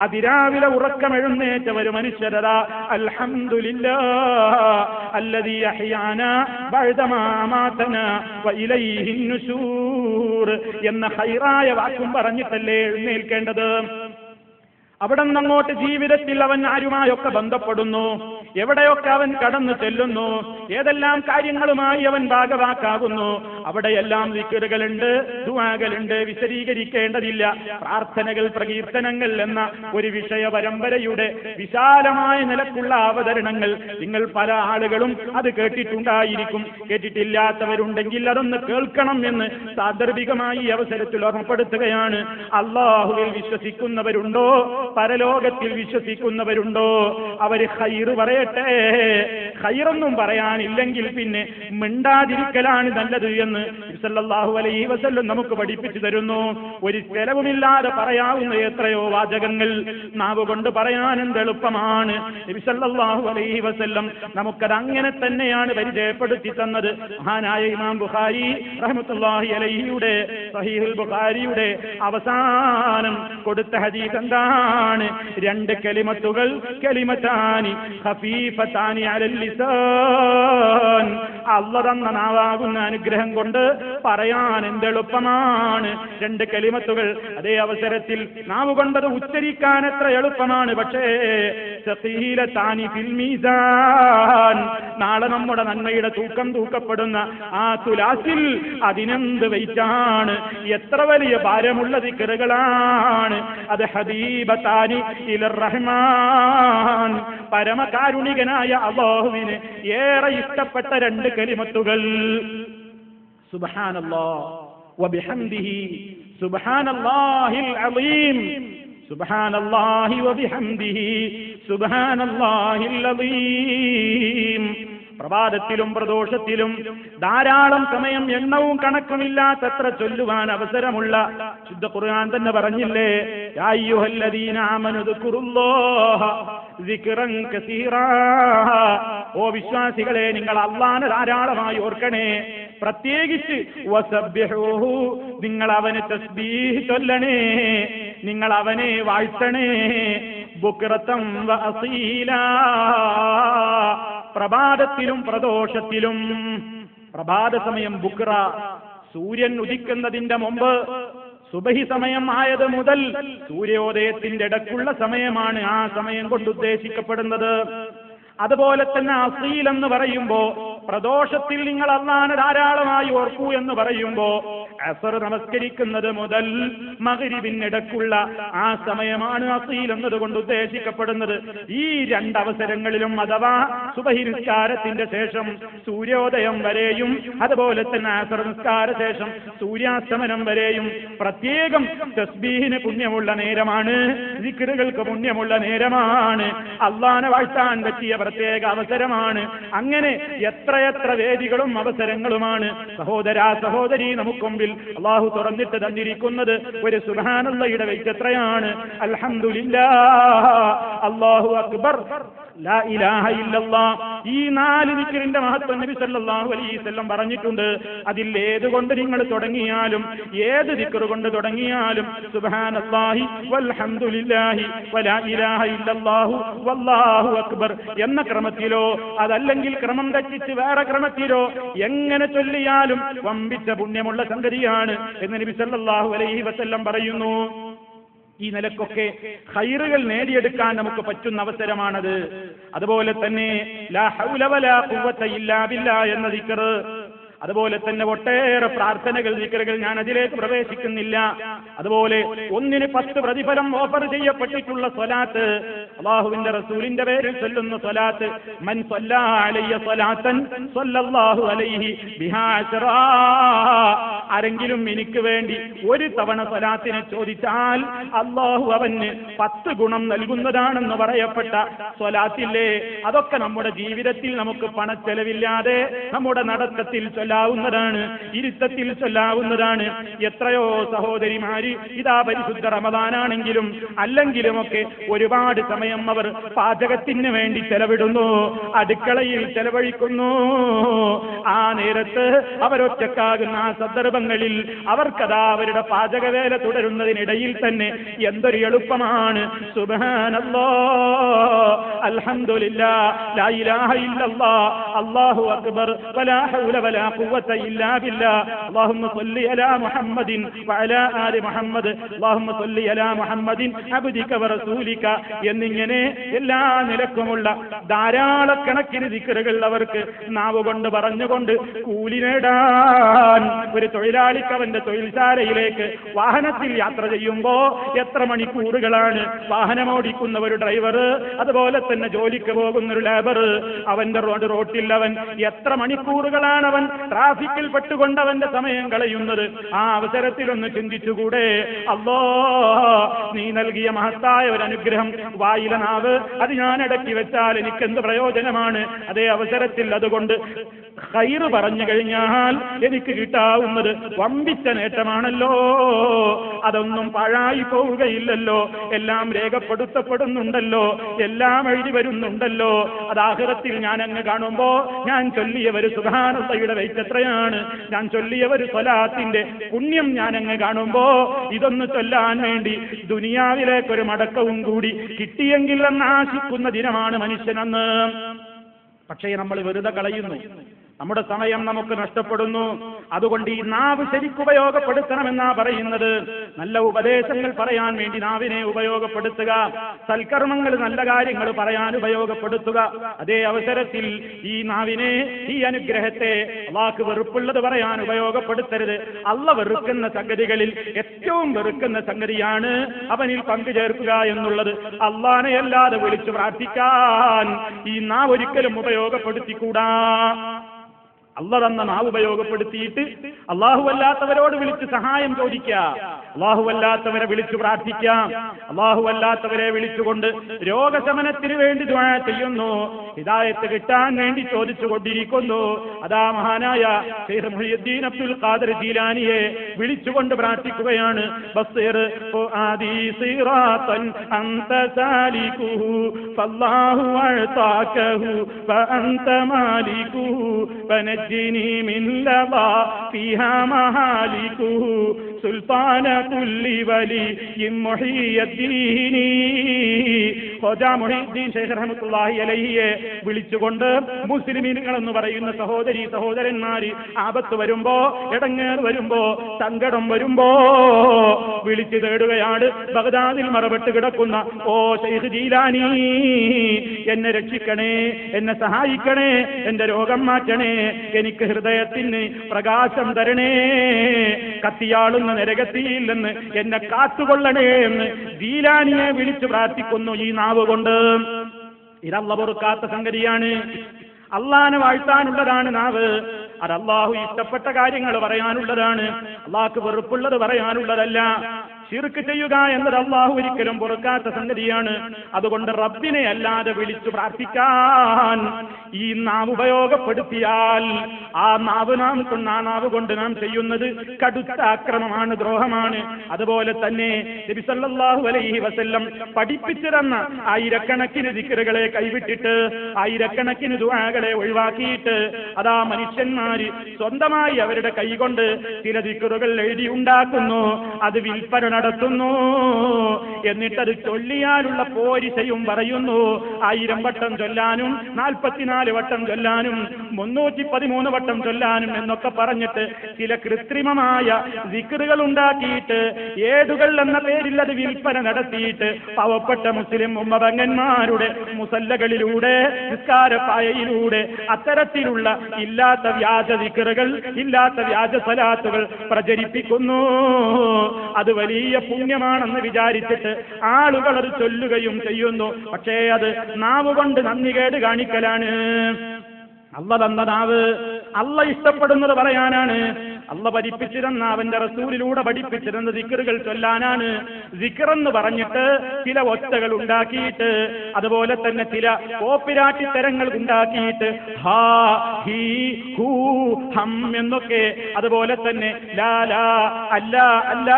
അതിരാവിലെ ഉറക്കമെഴുന്നേറ്റ ഒരു മനുഷ്യരതാ അൽഹംദുലില്ലാഹ് അല്ലദീ അഹ്യാനാ ബഅദമാ അമാതനാ വഇലൈഹി നുശൂർ എന്ന ഖൈറായ വാക്കും പറഞ്ഞിട്ടല്ലേ എഴുന്നേൽക്കേണ്ടത്. അവിടെ നിന്നങ്ങോട്ട് ജീവിതത്തിൽ അവൻ ആരുമായൊക്കെ ബന്ധപ്പെടുന്നു, എവിടെയൊക്കെ അവൻ കടന്നു ചെല്ലുന്നു, ഏതെല്ലാം കാര്യങ്ങളുമായി അവൻ ഭാഗവാക്കാകുന്നു, അവിടെയെല്ലാം ദിക്റുകളുണ്ട്, ദുആകളുണ്ട്, വിശദീകരിക്കേണ്ടതില്ല. പ്രാർത്ഥനകൾ, പ്രകീർത്തനങ്ങൾ എന്ന ഒരു വിഷയ പരമ്പരയുടെ വിശാലമായ നിലക്കുള്ള അവതരണങ്ങൾ നിങ്ങൾ പല ആളുകളും അത് കേട്ടിട്ടുണ്ടായിരിക്കും. കേട്ടിട്ടില്ലാത്തവരുണ്ടെങ്കിൽ അതൊന്ന് കേൾക്കണം എന്ന് സാന്ദർഭികമായി ഈ അവസരത്തിൽ ഓർമ്മപ്പെടുത്തുകയാണ്. അല്ലാഹുവിൽ വിശ്വസിക്കുന്നവരുണ്ടോ, പരലോകത്തിൽ വിശ്വസിക്കുന്നവരുണ്ടോ? അവർ ഖൈറ് പറയട്ടെ. ഖൈറൊന്നും പറയാനില്ലെങ്കിൽ പിന്നെ മിണ്ടാതിരിക്കലാണ് നല്ലത് എന്ന് സല്ലല്ലാഹു അലൈഹി വസല്ലം നമുക്ക് പഠിപ്പിച്ചു തരുന്നു. ഒരു ചെലവുമില്ലാതെ പറയാവുന്ന എത്രയോ വാചകങ്ങൾ നാവ് കൊണ്ട് പറയാൻ എന്ത് എളുപ്പമാണ്. നബി സല്ലല്ലാഹു അലൈഹി വസല്ലം നമുക്കത് അങ്ങനെ തന്നെയാണ് പരിചയപ്പെടുത്തി തന്നത്. മഹാനായ ഇമാം ബുഖാരി റഹ്മത്തുള്ളാഹി അലൈഹിയുടെ സഹീഹുൽ ബുഖാരിയുടെ അവസാനം കൊടുത്ത ഹദീസ് എന്താണ്? രണ്ട് കലിമത്തുകൾ, കലിമത്താനി ഖഫീഫത്താനി അലൽ ലിസാൻ. അല്ലാഹു തന്ന നാവാകുന്ന അനുഗ്രഹം കൊണ്ട് പറയാൻ എന്തെളുപ്പമാണ്. രണ്ട് കലിമത്തുകൾ അതേ അവസരത്തിൽ നാവ് കൊണ്ടത് ഉച്ചരിക്കാൻ എത്ര എളുപ്പമാണ്. പക്ഷേ സഖീലത്താനി ഫിൽ മീസാൻ, നാളെ നമ്മുടെ നന്മയുടെ തൂക്കം തൂക്കപ്പെടുന്ന ആ തുലാസിൽ അതിനെന്ത് വെയിറ്റാണ്, എത്ര വലിയ ഭാരമുള്ള ദിക്റുകളാണ് അത്. ഹബീബത്താനി ഇലർ റഹ്മാൻ, പരമകാരുണികനായ അല്ലാഹുവിന് ഏറെ ഇഷ്ടപ്പെട്ട രണ്ട് കലിമത്തുകൾ. സുബ്ഹാനല്ലാഹ് വബിഹംദിഹി സുബ്ഹാനല്ലാഹിൽ അളീം, സുബ്ഹാനല്ലാഹി വബിഹംദിഹി സുബ്ഹാനല്ലാഹിൽ അളീം. പ്രഭാതത്തിലും പ്രദോഷത്തിലും ധാരാളം സമയം എണ്ണവും കണക്കുമില്ലാത്തത്ര ചൊല്ലുവാൻ അവസരമുള്ള ശുദ്ധ ഖുർആൻ തന്നെ പറഞ്ഞില്ലേ, യാ അയ്യുഹല്ലദീന ആമനു ദുക്റുല്ലാഹ ദിക്റൻ കസീറാ. ഓ വിശ്വാസികളെ, നിങ്ങൾ അല്ലാഹുവിനെ ധാരാളമായി ഓർക്കണേ. പ്രത്യേകിച്ച് വസബ്ബിഹൂഹു, നിങ്ങൾ അവനെ തസ്ബീഹ് ചൊല്ലണേ, നിങ്ങൾ അവനെ വാഴ്ത്തണേ. ബുക്റതൻ വഅസീലാ, പ്രഭാതത്തിലും പ്രദോഷത്തിലും. പ്രഭാത സമയം ബുക്റ, സൂര്യൻ ഉദിക്കുന്നതിന്റെ മുമ്പ് സുബഹി സമയം ആയത് മുതൽ സൂര്യോദയത്തിന്റെ ഇടക്കുള്ള സമയമാണ് ആ സമയം കൊണ്ട് ഉദ്ദേശിക്കപ്പെടുന്നത്. അതുപോലെ തന്നെ അസീൽ എന്ന് പറയുമ്പോ പ്രദോഷത്തിൽ നിങ്ങൾ അല്ലാഹുവിനെ ധാരാളമായി ഓർക്കൂ എന്ന് പറയുമ്പോ അസർ നമസ്കരിക്കുന്നത് മുതൽ മഗ്രിബിനിടക്കുള്ള ആ സമയമാണ് അസീൽ എന്നതുകൊണ്ട് ഉദ്ദേശിക്കപ്പെടുന്നത്. ഈ രണ്ടവസരങ്ങളിലും അഥവാ സുബഹി നിസ്കാരത്തിന്റെ ശേഷം സൂര്യോദയം വരെയും അതുപോലെ തന്നെ അസർ നിസ്കാര ശേഷം സൂര്യാസ്തമനം വരെയും പ്രത്യേകം തസ്ബീഹിന് പുണ്യമുള്ള നേരമാണ്, ദിക്റുകൾക്ക് പുണ്യമുള്ള നേരമാണ്, അല്ലാഹുവിനെ വാഴ്ത്താൻ പറ്റിയ പ്രത്യേക അവസരമാണ്. അങ്ങനെ എത്രയെത്ര വേദികളും അവസരങ്ങളുമാണ് സഹോദരാ സഹോദരി നമുക്ക് മുമ്പിൽ അല്ലാഹു തുറന്നിട്ട് തന്നിരിക്കുന്നത്. ഒരു സുബ്ഹാനല്ലാഹയുടെ വെയിറ്റ് എത്രയാണ്! അൽഹംദുലില്ലാഹ്, അല്ലാഹു അക്ബർ, ലാ ഇലാഹ ഇല്ലല്ലാഹ്. ഈ നാല് ദിക്റിന്റെ മഹത്വം നബി സല്ലല്ലാഹു അലൈഹി വസല്ലം പറഞ്ഞിട്ടുണ്ട്. അതിൽ ഏതുകൊണ്ട് നിങ്ങൾ തുടങ്ങിയാലും, ഏത് ദിക്ർ കൊണ്ട് തുടങ്ങിയാലും സുബ്ഹാനല്ലാഹി വൽഹംദുലില്ലാഹി വലാ ഇലാഹ ഇല്ലല്ലാഹു വല്ലാഹു അക്ബർ എന്ന ക്രമത്തിലോ അതല്ലെങ്കിൽ ക്രമം തെറ്റിച്ച് വേറെ ക്രമത്തിലോ എങ്ങനെ ചൊല്ലിയാലും വമ്പിച്ച പുണ്യമുള്ള സംഗതിയാണ് എന്ന് നബി സല്ലല്ലാഹു അലൈഹി വസല്ലം പറയുന്നു. ഈ നിലക്കൊക്കെ ഖൈറുകൾ നേടിയെടുക്കാൻ നമുക്ക് പറ്റുന്ന അവസരമാണത്. അതുപോലെ തന്നെ ലാ ഹൗല വലാ ഖുവത ഇല്ലാ ബില്ലാഹ് എന്ന ദിക്ർ, അതുപോലെ തന്നെ ഒട്ടേറെ പ്രാർത്ഥനകൾ, ദിക്റുകൾ, ഞാൻ അതിലേക്ക് പ്രവേശിക്കുന്നില്ല. അതുപോലെ 1-10 പ്രതിഫലം ഓഫർ ചെയ്യപ്പെട്ടിട്ടുള്ള സ്വലാത്ത്, അല്ലാഹുവിന്റെ റസൂലിന്റെ പേരിൽ ചൊല്ലുന്ന സ്വലാത്ത്. മൻ സ്വല്ലാ അലയ്യ സ്വലാത്തൻ സ്വല്ലല്ലാഹു അലൈഹി ബിഹാ അശ്റാ. ആരെങ്കിലും എനിക്ക് വേണ്ടി ഒരു തവണ സ്വലാത്തിനെ ചോദിച്ചാൽ അല്ലാഹു അവന് 10 ഗുണം നൽകുന്നതാണെന്ന് പറയപ്പെട്ട സ്വലാത്തില്ലേ, അതൊക്കെ നമ്മുടെ ജീവിതത്തിൽ നമുക്ക് പണച്ചെലവില്ലാതെ നമ്മുടെ നടത്തത്തിൽ ചൊല്ലാവുന്നതാണ്, ഇരുത്തത്തിൽ ചൊല്ലാവുന്നതാണ്. എത്രയോ സഹോദരിമാര് ഇതാ പരിശുദ്ധ റമദാനാണെങ്കിലും അല്ലെങ്കിലുമൊക്കെ ഒരുപാട് സമയം അവർ പാചകത്തിന് വേണ്ടി ചെലവിടുന്നു, അടുക്കളയിൽ ചെലവഴിക്കുന്നു. ആ നേരത്ത് അവരൊറ്റക്കാകുന്ന ആ സന്ദർഭങ്ങളിൽ അവർക്കതാ അവരുടെ പാചകവേല തുടരുന്നതിനിടയിൽ തന്നെ എന്തൊരു എളുപ്പമാണ്. സുബ്ഹാനല്ലാഹ്, അൽഹംദുലില്ലാഹ്, ലാ ഇലാഹ ഇല്ലല്ലാഹ്, അല്ലാഹു അക്ബർ, വലാ ഹൗല വലാ ഖുവത ഇല്ലാ ബില്ലാഹ്, അല്ലാഹുമ്മ സ്വല്ലി അലാ മുഹമ്മദിൻ വഅലാ ആലി മുഹമ്മദ്, അല്ലാഹുമ്മ സ്വല്ലി അലാ മുഹമ്മദിൻ അബ്ദിക വറസൂലിക എന്നിങ്ങനെ എല്ലാ നിലക്കുമുള്ള ധാരാളക്കണക്കിന് ദിക്റുകൾ അവർക്ക് നാവ് കൊണ്ട് പറഞ്ഞുകൊണ്ട് കൂലി നേടാൻ. ഒരു തൊഴിലാളിക്ക് അവന്റെ തൊഴിൽശാലയിലേക്ക് വാഹനത്തിൽ യാത്ര ചെയ്യുമ്പോ എത്ര മണിക്കൂറുകളാണ് വാഹനമോടിക്കുന്ന ഒരു ഡ്രൈവർ, അതുപോലെ തന്നെ ജോലിക്ക് പോകുന്ന ഒരു ലേബർ, അവന്റെ റോട്ടിൽ അവൻ എത്ര മണിക്കൂറുകളാണ് അവൻ ട്രാഫിക്കിൽ പെട്ടുകൊണ്ട് അവന്റെ സമയം കളയുന്നത്. ആ അവസരത്തിലൊന്ന് ചിന്തിച്ചുകൂടെ? അല്ലാഹ്, നീ നൽകിയ മഹത്തായ ഒരു അനുഗ്രഹം, വായിലെ നാവ്, അത് ഞാൻ അടക്കി വെച്ചാൽ എനിക്കെന്ത് പ്രയോജനമാണ്? അതേ അവസരത്തിൽ അതുകൊണ്ട് ഖൈറ് പറഞ്ഞു കഴിഞ്ഞാൽ എനിക്ക് കിട്ടാവുന്നത് വമ്പിച്ച നേട്ടമാണല്ലോ. അതൊന്നും പാഴായി പോവുകയില്ലല്ലോ. എല്ലാം രേഖപ്പെടുത്തപ്പെടുന്നുണ്ടല്ലോ, എല്ലാം എഴുതി വരുന്നുണ്ടല്ലോ. അത് ആഖിറത്തിൽ ഞാൻ അങ്ങ് കാണുമ്പോ ഞാൻ ചൊല്ലിയ ഒരു സുബ്ഹാനല്ലാഹയുടെ വെയിറ്റ് എത്രയാണ്, ഞാൻ ചൊല്ലിയ ഒരു സ്വലാത്തിന്റെ പുണ്യം ഞാൻ അങ്ങ് കാണുമ്പോ ഇതൊന്ന് ചൊല്ലാൻ വേണ്ടി ദുനിയാവിലേക്കൊരു മടക്കവും കൂടി കിട്ടിയെങ്കിൽ എന്ന് ആശിക്കുന്ന ദിനമാണ് മനുഷ്യനെന്ന്. പക്ഷേ നമ്മൾ വെറുതെ കളയുന്നു, നമ്മുടെ സമയം നമുക്ക് നഷ്ടപ്പെടുന്നു. അതുകൊണ്ട് ഈ നാവ് ശരിക്കുപയോഗപ്പെടുത്തണമെന്നാ പറയുന്നത്. നല്ല ഉപദേശങ്ങൾ പറയാൻ വേണ്ടി നാവിനെ ഉപയോഗപ്പെടുത്തുക, സൽക്കർമ്മങ്ങൾ, നല്ല കാര്യങ്ങൾ പറയാൻ ഉപയോഗപ്പെടുത്തുക. അതേ അവസരത്തിൽ ഈ നാവിനെ, ഈ അനുഗ്രഹത്തെ അല്ലാഹുക്ക് വെറുപ്പുള്ളത് പറയാൻ ഉപയോഗപ്പെടുത്തരുത്. അള്ള വെറുക്കുന്ന സംഗതികളിൽ ഏറ്റവും വെറുക്കുന്ന സംഗതിയാണ് അവനിൽ പങ്കുചേർക്കുക എന്നുള്ളത്. അള്ളാനെ അല്ലാതെ വിളിച്ചു പ്രാർത്ഥിക്കാൻ ഈ നാവ് ഒരിക്കലും ഉപയോഗപ്പെടുത്തിക്കൂടാ. അള്ള തന്ന നാവ് ഉപയോഗപ്പെടുത്തിയിട്ട് അല്ലാഹുവല്ലാത്തവരോട് വിളിച്ച് സഹായം ചോദിക്കാം, അല്ലാഹുവല്ലാത്തവരെ വിളിച്ചു പ്രാർത്ഥിക്കാം, അല്ലാഹുവല്ലാത്തവരെ വിളിച്ചുകൊണ്ട് രോഗശമനത്തിന് വേണ്ടി ദുആ ചെയ്യുന്നു, ഹിദായത്ത് കിട്ടാൻ വേണ്ടി ചോദിച്ചുകൊണ്ടിരിക്കുന്നു. അതാ മഹാനായ ശൈഖ് മുഹയ്യിദ്ദീൻ അബ്ദുൽ ഖാദിർ ജീലാനിയെ വിളിച്ചുകൊണ്ട് പ്രാർത്ഥിക്കുകയാണ്. ബസ്സിർ ഫുആദി സിറാത്തൻ അൻത സാലികുഹു ഫല്ലാഹു അഅതാകഹു ഫഅൻത മാലികുഹു فنجني من لظى فيها مهالكه سلطان كل ولي محي الدين. ഖവാജ മുഹീദ്ദീൻ ശൈഖ് റഹ്മത്തുള്ളാഹി അലൈഹിയെ വിളിച്ചുകൊണ്ട് മുസ്ലിമീങ്ങൾ എന്ന് പറയുന്ന സഹോദരി സഹോദരന്മാര് ആപത്ത് വരുമ്പോ, ഇടങ്ങേറ് വരുമ്പോ, സങ്കടം വരുമ്പോ വിളിച്ചു തേടുകയാണ്. ബഗ്ദാദിൽ മറവിട്ട് കിടക്കുന്ന ഓ ശൈഖ് ജീലാനി, എന്നെ രക്ഷിക്കണേ, എന്നെ സഹായിക്കണേ, എന്റെ രോഗം മാറ്റണേ, എനിക്ക് ഹൃദയത്തിന് പ്രകാശം തരണേ, കത്തിയാളുന്ന നരകത്തിയിൽ നിന്ന് എന്നെ കാത്തുകൊള്ളണേ എന്ന് ജീലാനിയെ വിളിച്ചു പ്രാർത്ഥിക്കുന്നു ഈ നാവ് കൊണ്ട്. ഇതല്ല പൊറുക്കാത്ത സംഗതിയാണ്. അള്ളാനെ വാഴ്ത്താനുള്ളതാണ് നാവ്. അത് അല്ലാഹു ഇഷ്ടപ്പെട്ട കാര്യങ്ങൾ പറയാനുള്ളതാണ്, അള്ളാഹ്ക്ക് വെറുപ്പുള്ളത് പറയാനുള്ളതല്ല. ശിർക്ക് ചെയ്യുക എന്നത് അല്ലാഹു ഒരിക്കലും പൊറുക്കാത്ത സംഗതിയാണ്. അതുകൊണ്ട് റബ്ബിനെ അല്ലാതെ വിളിച്ചു പ്രാർത്ഥിക്കാൻ ഈ നാവ് ഉപയോഗപ്പെടുത്തിയാൽ ആ നാവ് കൊണ്ട് നാം ചെയ്യുന്നത് കടുത്ത അക്രമമാണ്, ദ്രോഹമാണ്. അതുപോലെ തന്നെ നബി സല്ലല്ലാഹു അലൈഹി വസല്ലം പഠിപ്പിച്ചു തന്ന ആയിരക്കണക്കിന് ദിക്റുകളെ കൈവിട്ടിട്ട്, ആയിരക്കണക്കിന് ദുആകളെ ഒഴിവാക്കിയിട്ട് അതാ മനുഷ്യന്മാര് സ്വന്തമായി അവരുടെ കൈകൊണ്ട് ചില ദിക്റുകൾ എഴുതി ഉണ്ടാക്കുന്നു, അത് വിൽപ്പന നടത്തുന്നു. എന്നിട്ടത് ചൊല്ലിയാലുള്ള പോരിശയും പറയുന്നു. 1000 വട്ടം ചൊല്ലാനും 44 വട്ടം ചൊല്ലാനും 313 വട്ടം ചൊല്ലാനും എന്നൊക്കെ പറഞ്ഞിട്ട് ചില കൃത്രിമമായ ദിക്റുകൾ ഉണ്ടാക്കിയിട്ട് ഏടുകൾ എന്ന പേരിൽ അത് വിൽപ്പന നടത്തിയിട്ട് പാവപ്പെട്ട മുസ്ലിം ഉമ്മപങ്ങന്മാരുടെ മുസല്ലകളിലൂടെ, നിസ്കാരപ്പായയിലൂടെ അത്തരത്തിലുള്ള ഇല്ലാത്ത വ്യാജ ദിക്റുകൾ, ഇല്ലാത്ത വ്യാജ സ്വലാത്തുകൾ പ്രചരിപ്പിക്കുന്നു. അത് വലിയ പുണ്യമാണെന്ന് വിചാരിച്ചിട്ട് ആളുകൾ അത് ചൊല്ലുകയും ചെയ്യുന്നു. പക്ഷേ അത് നാവ് കൊണ്ട് നന്ദികേട് കാണിക്കലാണ്. അള്ള തന്ന നാവ് അള്ള ഇഷ്ടപ്പെടുന്നത് പറയാനാണ്, അള്ളാഹ് പഠിപ്പിച്ചിരുന്ന അവന്റെ റസൂലിലൂടെ പഠിപ്പിച്ചിരുന്ന ദിക്റുകൾ ചൊല്ലാനാണ്. ദിക്റെന്ന് പറഞ്ഞിട്ട് ചില ഒച്ചകൾ ഉണ്ടാക്കിയിട്ട്, അതുപോലെ തന്നെ ചില കോപ്പിരാട്ടിത്തരങ്ങൾ ഉണ്ടാക്കിയിട്ട് ഹാ ഹീ ഹൂ ഹം എന്നൊക്കെ, അതുപോലെ തന്നെ ലാ ലാ അല്ല അല്ല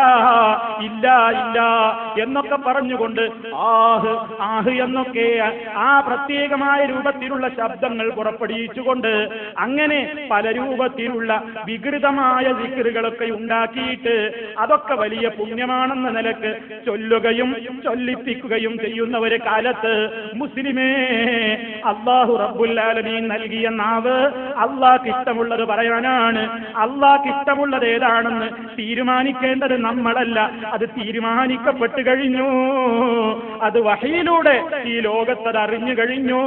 ഇല്ല ഇല്ല എന്നൊക്കെ പറഞ്ഞുകൊണ്ട് ആഹ് ആഹ് എന്നൊക്കെ ആ പ്രത്യേകമായ രൂപത്തിലുള്ള ശബ്ദങ്ങൾ പുറപ്പെടുവിച്ചുകൊണ്ട് അങ്ങനെ പല രൂപത്തിലുള്ള വികൃതമായ ദിക്റുകളൊക്കെ ഉണ്ടാക്കിയിട്ട് അതൊക്കെ വലിയ പുണ്യമാണെന്ന നിലക്ക് ചൊല്ലുകയും ചൊല്ലിപ്പിക്കുകയും ചെയ്യുന്ന ഒരു കാലത്ത് മുസ്ലിമേ, അല്ലാഹു റബ്ബുൽ ആലമീൻ നൽകിയ നാവ് അല്ലാഹ്ക്ക് ഇഷ്ടമുള്ളത് പറയാനാണ്. അല്ലാഹ്ക്ക് ഇഷ്ടമുള്ളത് ഏതാണെന്ന് തീരുമാനിക്കേണ്ടത് നമ്മളല്ല, അത് തീരുമാനിക്കപ്പെട്ടു കഴിഞ്ഞു. അത് വഹയിലൂടെ ഈ ലോകത്തത് അറിഞ്ഞു കഴിഞ്ഞു.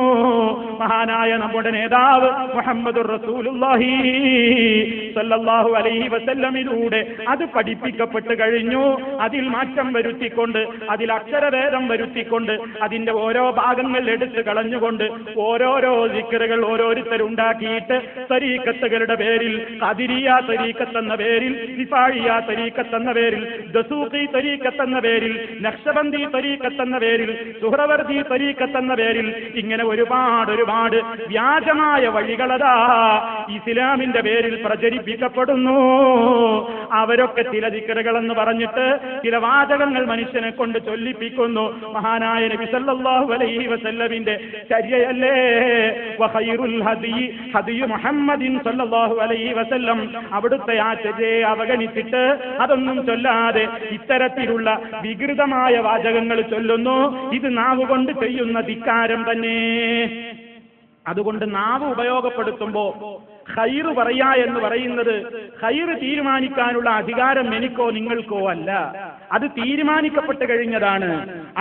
മഹാനായ നമ്മുടെ നേതാവ് മുഹമ്മദുർ റസൂലുള്ളാഹി സ്വല്ലല്ലാഹു അലൈഹി വസല്ലമിലൂടെ അത് പഠിപ്പിക്കപ്പെട്ടു കഴിഞ്ഞു. അതിൽ മാറ്റം വരുത്തിക്കൊണ്ട്, അതിൽ അക്ഷരഭേദം വരുത്തിക്കൊണ്ട്, അതിന്റെ ഓരോ ഭാഗങ്ങൾ എടുത്തു കളഞ്ഞുകൊണ്ട് ഓരോരോ ദിക്റുകൾ ഓരോരുത്തരുണ്ടാക്കിയിട്ട് തരീഖത്തുകളുടെ പേരിൽ, ഖാദിരിയ തരീഖത്ത് എന്ന പേരിൽ, റിഫാഇയ തരീഖത്ത് എന്ന പേരിൽ, ദസൂഖി തരീഖത്ത് എന്ന പേരിൽ, നഖ്ശബന്ദി തരീഖത്ത് എന്ന പേരിൽ, സുഹ്റവർദി തരീഖത്ത് എന്ന പേരിൽ ഇങ്ങനെ ഒരുപാട് വ്യാജമായ വഴികളതാ ഇസ്ലാമിന്റെ പേരിൽ പ്രചരിപ്പിക്കപ്പെടുന്നു. അവരൊക്കെ ചില ദിക്റുകളെന്ന് പറഞ്ഞിട്ട് ചില വാചകങ്ങൾ മനുഷ്യനെ കൊണ്ട് ചൊല്ലിപ്പിക്കുന്നു. മഹാനായ നബി സല്ലല്ലാഹു അലൈഹി വസല്ലമിന്റെ ചര്യയല്ലേ വഖൈറുൽ ഹദി ഹദി മുഹമ്മദിൻ സല്ലല്ലാഹു അലൈഹി വസല്ലം, അവിടുത്തെ ആ ചര്യയെ അവഗണിച്ചിട്ട് അതൊന്നും ചൊല്ലാതെ ഇത്തരത്തിലുള്ള വികൃതമായ വാചകങ്ങൾ ചൊല്ലുന്നു. ഇത് നാവ് കൊണ്ട് ചെയ്യുന്ന ധിക്കാരം തന്നെ. അതുകൊണ്ട് നാവ് ഉപയോഗപ്പെടുത്തുമ്പോ ഖൈറ് പറയാ എന്ന് പറയുന്നത് ഖൈറ് തീരുമാനിക്കാനുള്ള അധികാരം എനിക്കോ നിങ്ങൾക്കോ അല്ല, അത് തീരുമാനിക്കപ്പെട്ട് കഴിഞ്ഞതാണ്.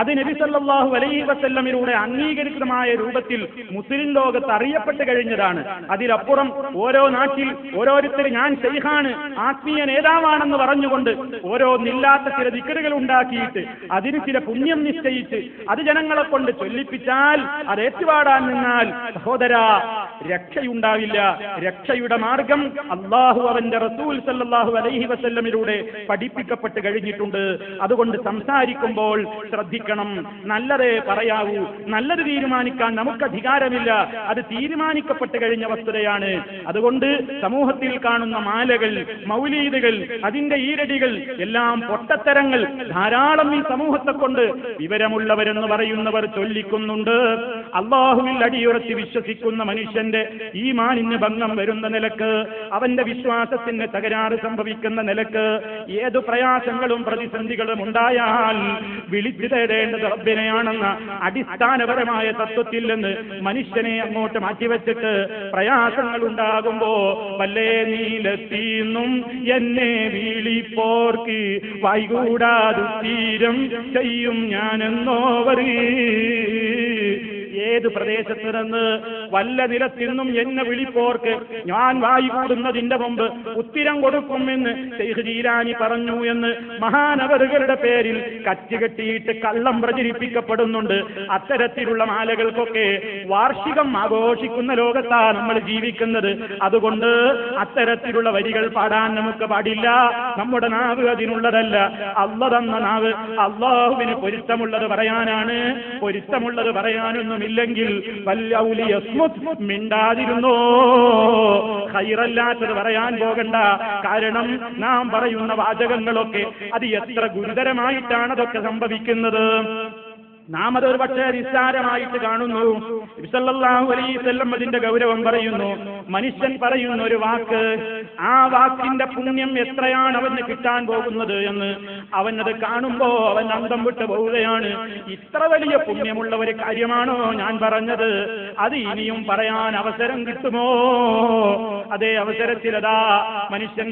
അത് നബി സല്ലല്ലാഹു അലൈഹി വസല്ലമിലൂടെ അംഗീകരിതമായ രൂപത്തിൽ മുസ്ലിം ലോകത്ത് അറിയപ്പെട്ട് കഴിഞ്ഞതാണ്. അതിലപ്പുറം ഓരോ നാട്ടിൽ ഓരോരുത്തർ ഞാൻ ശൈഖാണ്, ആത്മീയ നേതാവാണെന്ന് പറഞ്ഞുകൊണ്ട് ഓരോന്നില്ലാത്ത ചില ദിക്റുകൾ ഉണ്ടാക്കിയിട്ട് അതിന് ചില പുണ്യം നിശ്ചയിച്ച് അത് ജനങ്ങളെ കൊണ്ട് ചൊല്ലിപ്പിച്ചാൽ, അത് ഏറ്റുപാടാൻ നിന്നാൽ സഹോദരാ രക്ഷയുണ്ടാവില്ല. രക്ഷയുടെ മാർഗം അല്ലാഹു അവന്റെ റസൂൽ സല്ലല്ലാഹു അലൈഹി വസല്ലമിലൂടെ പഠിപ്പിക്കപ്പെട്ട് കഴിഞ്ഞിട്ടുണ്ട്. അതുകൊണ്ട് സംസാരിക്കുമ്പോൾ ശ്രദ്ധിക്കണം, നല്ലതേ പറയാവൂ. നല്ലത് തീരുമാനിക്കാൻ നമുക്ക് അധികാരമില്ല, അത് തീരുമാനിക്കപ്പെട്ട് കഴിഞ്ഞ വസ്തുതയാണ്. അതുകൊണ്ട് സമൂഹത്തിൽ കാണുന്ന മാലകൾ, മൗലീദുകൾ, അതിന്റെ ഈരടികൾ എല്ലാം പൊട്ടത്തരങ്ങൾ ധാരാളം ഈ സമൂഹത്തെ കൊണ്ട് വിവരമുള്ളവരെന്ന് പറയുന്നവർ ചൊല്ലിക്കുന്നുണ്ട്. അല്ലാഹുവിൽ അടിയുറച്ച് വിശ്വസിക്കുന്ന മനുഷ്യന്റെ ഈമാനിന് ഭംഗം വരുന്ന നിലക്ക്, അവന്റെ വിശ്വാസത്തിന് തകരാറ് സംഭവിക്കുന്ന നിലക്ക് ഏതു പ്രയാസങ്ങളും പ്രതിസന്ധികളും ഉണ്ടായാൽ വിളിച്ചു തേടേണ്ടത് റബ്ബിനെയാണെന്ന അടിസ്ഥാനപരമായ തത്വത്തിൽ നിന്ന് മനുഷ്യനെ അങ്ങോട്ട് മാറ്റിവെച്ചിട്ട് പ്രയാസങ്ങൾ ഉണ്ടാകുമ്പോ വല്ലേ നീലെത്തിന്നും എന്നെ വിളിപ്പോർക്ക് വൈകൂടാതുത്തീരം ചെയ്യും ഞാനെന്നോവർ. ഏത് പ്രദേശത്ത് നിന്ന് വല്ല നിലത്തിന്നും എന്നെ വിളിപ്പോർക്ക് ഞാൻ വായി കൂടുന്നതിന്റെ മുമ്പ് ഉത്തരം കൊടുക്കുമെന്ന് ശൈഖ് ജീലാനി പറഞ്ഞു എന്ന് മഹാനവറുകളുടെ പേരിൽ കച്ചുകെട്ടിയിട്ട് കള്ളം പ്രചരിപ്പിക്കപ്പെടുന്നുണ്ട്. അത്തരത്തിലുള്ള മാലകൾക്കൊക്കെ വാർഷികം ആഘോഷിക്കുന്ന ലോകത്താണ് നമ്മൾ ജീവിക്കുന്നത്. അതുകൊണ്ട് അത്തരത്തിലുള്ള വരികൾ പാടാൻ നമുക്ക് പാടില്ല. നമ്മുടെ നാവ് അതിനുള്ളതല്ല. അല്ലാഹു തന്ന നാവ് അല്ലാഹുവിന് പൊരുത്തമുള്ളത് പറയാനാണ്. പൊരുത്തമുള്ളത് പറയാനൊന്നുമില്ലെങ്കിൽ മിണ്ടാതിരുന്നോ. ഖൈറല്ലാത്തത് പറയാൻ പോകണ്ട. കാരണം നാം പറയുന്ന വാചകങ്ങളൊക്കെ അത് എത്ര ഗുരുതരമായിട്ടാണ് അതൊക്കെ സംഭവിക്കുന്നത്. നാം അതൊരു പക്ഷേ നിസ്സാരമായിട്ട് കാണുന്നു. നബി സല്ലല്ലാഹു അലൈഹി വസല്ലം അതിന്റെ ഗൗരവം പറയുന്നു. മനുഷ്യൻ പറയുന്ന ഒരു വാക്ക്, ആ വാക്കിന്റെ പുണ്യം എത്രയാണ് അവന് കിട്ടാൻ പോകുന്നത് എന്ന് അവനത് കാണുമ്പോ അവൻ അന്തം വിട്ട് പോവുകയാണ്. ഇത്ര വലിയ പുണ്യമുള്ള ഒരു കാര്യമാണോ ഞാൻ പറഞ്ഞത്? അത് ഇനിയും പറയാൻ അവസരം കിട്ടുമോ? അതേ അവസരത്തിലതാ മനുഷ്യൻ